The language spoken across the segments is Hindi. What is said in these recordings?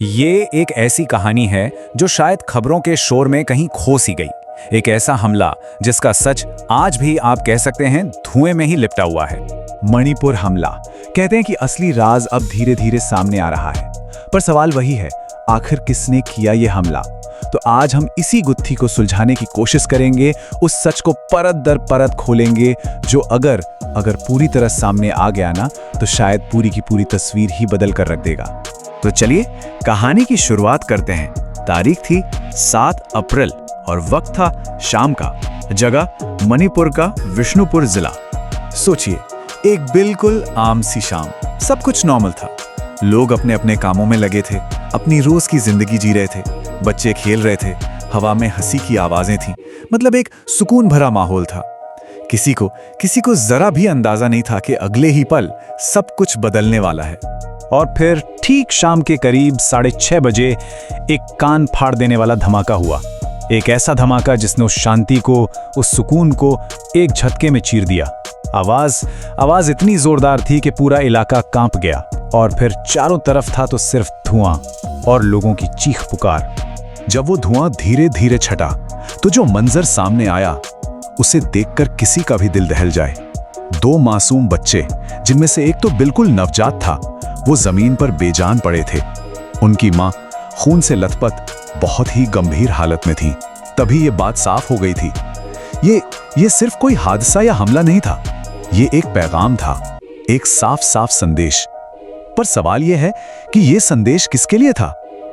ये एक ऐसी कहानी है जो शायद खबरों के शोर में कहीं खो सी गई। एक ऐसा हमला जिसका सच आज भी आप कह सकते हैं धुएं में ही लिपटा हुआ है। मणिपुर हमला। कहते हैं कि असली राज अब धीरे धीरे सामने आ रहा है, पर सवाल वही है, आखिर किसने किया ये हमला? तो आज हम इसी गुत्थी को सुलझाने की कोशिश करेंगे, उस सच को परत दर परत खोलेंगे जो अगर पूरी तरह सामने आ गया ना, तो शायद पूरी की पूरी तस्वीर ही बदल कर रख देगा। तो चलिए कहानी की शुरुआत करते हैं। तारीख थी 7 अप्रैल और वक्त था शाम का। जगह मणिपुर का विष्णुपुर जिला। सोचिए, एक बिल्कुल आम सी शाम। सब कुछ नॉर्मल था। लोग अपने अपने कामों में लगे थे, अपनी रोज की जिंदगी जी रहे थे। बच्चे खेल रहे थे, हवा में हंसी की आवाजें थीं। मतलब एक सुकून भरा माहौल था। किसी को जरा भी अंदाजा नहीं था कि अगले ही पल सब कुछ बदलने वाला है। और फिर ठीक शाम के करीब 6:30 बजे एक कान फाड़ देने वाला धमाका हुआ। एक ऐसा धमाका जिसने उस शांति को, उस सुकून को एक झटके में चीर दिया। आवाज इतनी जोरदार थी कि पूरा इलाका कांप गया। और फिर चारों तरफ था तो सिर्फ धुआं और लोगों की चीख पुकार। जब वो धुआं धीरे धीरे छटा, तो जो मंजर सामने आया उसे देखकर किसी का भी दिल दहल जाए। 2 मासूम बच्चे, जिनमें से एक तो बिल्कुल नवजात था, वो जमीन पर बेजान पड़े थे। उनकी मां खून से लथपथ बहुत ही गंभीर हालत में थी। तभी ये बात साफ हो गई थी, ये सिर्फ कोई हादसा या हमला नहीं था, ये एक पैगाम था, एक साफ साफ संदेश। पर सवाल यह है कि ये संदेश किसके लिए था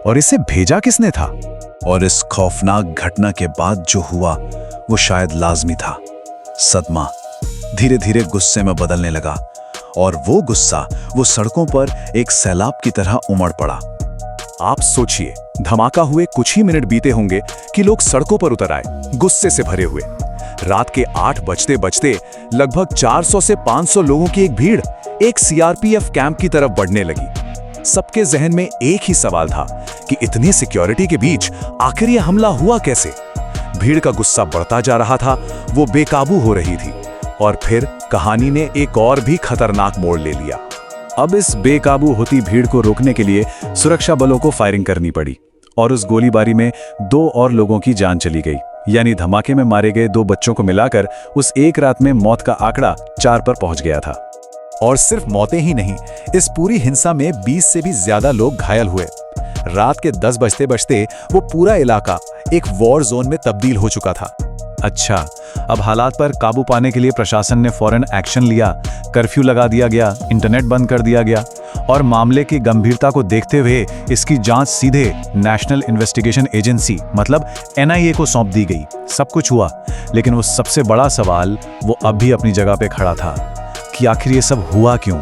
और इसे भेजा किसने था? और इस खौफनाक घटना के बाद जो हुआ वो शायद लाजमी था। सदमा धीरे धीरे गुस्से में बदलने लगा, और वो गुस्सा वो सड़कों पर एक सैलाब की तरह उमड़ पड़ा। आप सोचिए, धमाका हुए कुछ ही मिनट बीते होंगे कि लोग सड़कों पर उतर आए, गुस्से से भरे हुए। रात के 8 बजते बजते लगभग 400 से 500 लोगों की एक भीड़ एक सीआरपीएफ कैंप की तरफ बढ़ने लगी। सबके जहन में एक ही सवाल था कि इतनी सिक्योरिटी के बीच आखिर यह हमला हुआ कैसे? भीड़ का गुस्सा बढ़ता जा रहा था, वो बेकाबू हो रही थी। और फिर कहानी ने एक और भी खतरनाक मोड़ ले लिया। अब इस बेकाबू होती भीड़ को रोकने के लिए सुरक्षा बलों को फायरिंग करनी पड़ी, और उस गोलीबारी में 2 और लोगों की जान चली गई। यानी धमाके में मारे गए 2 बच्चों को मिलाकर उस एक रात में मौत का आंकड़ा 4 पर पहुंच गया था। और सिर्फ मौतें ही नहीं, इस पूरी हिंसा में 20 से भी ज्यादा लोग घायल हुए। रात के 10 बजते बजते वो पूरा इलाका एक वॉर जोन में तब्दील हो चुका था। अच्छा, अब हालात पर काबू पाने के लिए प्रशासन ने फौरन एक्शन लिया। कर्फ्यू लगा दिया गया, इंटरनेट बंद कर दिया गया, और मामले की गंभीरता को देखते हुए इसकी जांच सीधे नेशनल इन्वेस्टिगेशन एजेंसी मतलब NIA को सौंप दी गई। सब कुछ हुआ, लेकिन वो सबसे बड़ा सवाल वो अब भी अपनी जगह पे खड़ा था कि आखिर ये सब हुआ क्यों?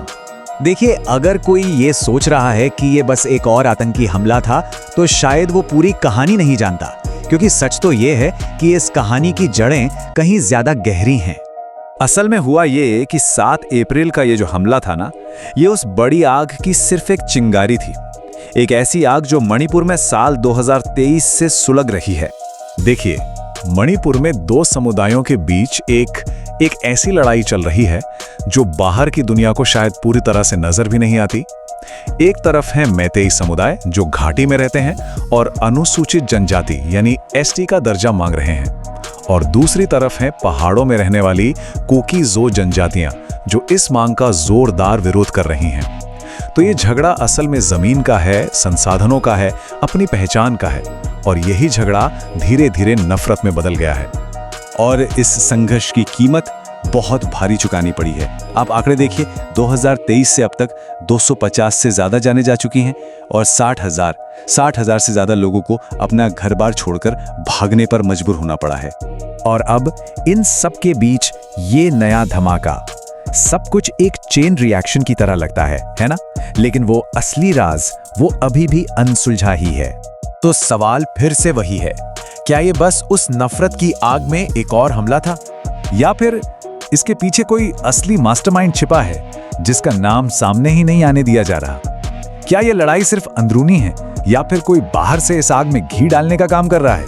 देखिए, अगर कोई ये सोच रहा है कि ये बस एक और आतंकी हमला था, तो शायद वो पूरी कहानी नहीं जानता। क्योंकि सच तो ये है कि इस कहानी की जड़ें कहीं ज्यादा गहरी हैं। असल में हुआ ये कि 7 अप्रैल का ये जो हमला था ना, ये उस बड़ी आग की सिर्फ एक चिंगारी थी। एक ऐसी आग जो मणिपुर में साल 2023 से सुलग रही है। देखिए, मणिपुर में 2 समुदायों के बीच एक ऐसी लड़ाई चल रही है जो बाहर की दुनिया को शायद पूरी तरह से नजर भी नहीं आती। एक तरफ है मैतेई समुदाय जो घाटी में रहते हैं और अनुसूचित जनजाति यानी ST का दर्जा मांग रहे हैं, और दूसरी तरफ है पहाड़ों में रहने वाली कोकी-जो जनजातियां जो इस मांग का जोरदार विरोध कर रही हैं। तो ये झगड़ा असल में जमीन का है, संसाधनों का है, अपनी पहचान का है, और यही झगड़ा धीरे धीरे नफरत में बदल गया है। और इस संघर्ष की कीमत बहुत भारी चुकानी पड़ी है। आप आंकड़े देखिए, 2023 से अब तक 250 से ज्यादा जानें जा चुकी हैं, और 60,000 से ज्यादा लोगों को अपना घर बार छोड़कर भागने पर मजबूर होना पड़ा है। और अब इन सब के बीच ये नया धमाका, सब कुछ एक चेन रिएक्शन की तरह लगता है ना? लेकिन वो असली राज वो अभी भी अनसुलझा ही है। तो सवाल फिर से वही है, क्या ये बस उस नफरत की आग में एक और हमला था, या फिर इसके पीछे कोई असली मास्टरमाइंड छिपा है जिसका नाम सामने ही नहीं आने दिया जा रहा? क्या ये लड़ाई सिर्फ अंदरूनी है, या फिर कोई बाहर से इस आग में घी डालने का काम कर रहा है?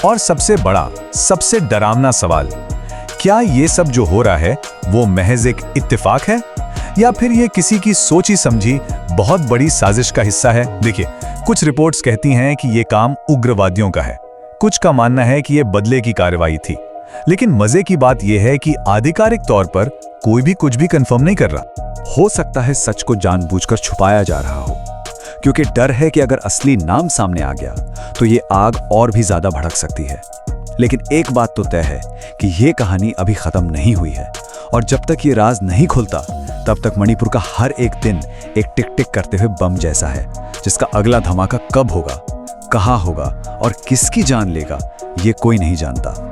और सबसे बड़ा, सबसे डरावना सवाल, क्या ये सब जो हो रहा है वो महज एक इत्तेफाक है, या फिर ये किसी की सोची समझी बहुत बड़ी साजिश का हिस्सा है? देखिए, कुछ रिपोर्ट्स कहती हैं कि ये काम उग्रवादियों का है, कुछ का मानना है कि ये बदले की कार्रवाई थी। लेकिन मजे की बात यह है कि आधिकारिक तौर पर कोई भी कुछ भी कंफर्म नहीं कर रहा। हो सकता है सच को जानबूझकर छुपाया जा रहा हो, क्योंकि डर है कि अगर असली नाम सामने आ गया तो ये आग और भी ज्यादा भड़क सकती है। लेकिन एक बात तो तय है कि ये कहानी अभी खत्म नहीं हुई है, और जब तक ये राज नहीं खुलता तब तक मणिपुर का हर एक दिन एक टिक टिक करते हुए बम जैसा है, जिसका अगला धमाका कब होगा, कहाँ होगा और किसकी जान लेगा, ये कोई नहीं जानता।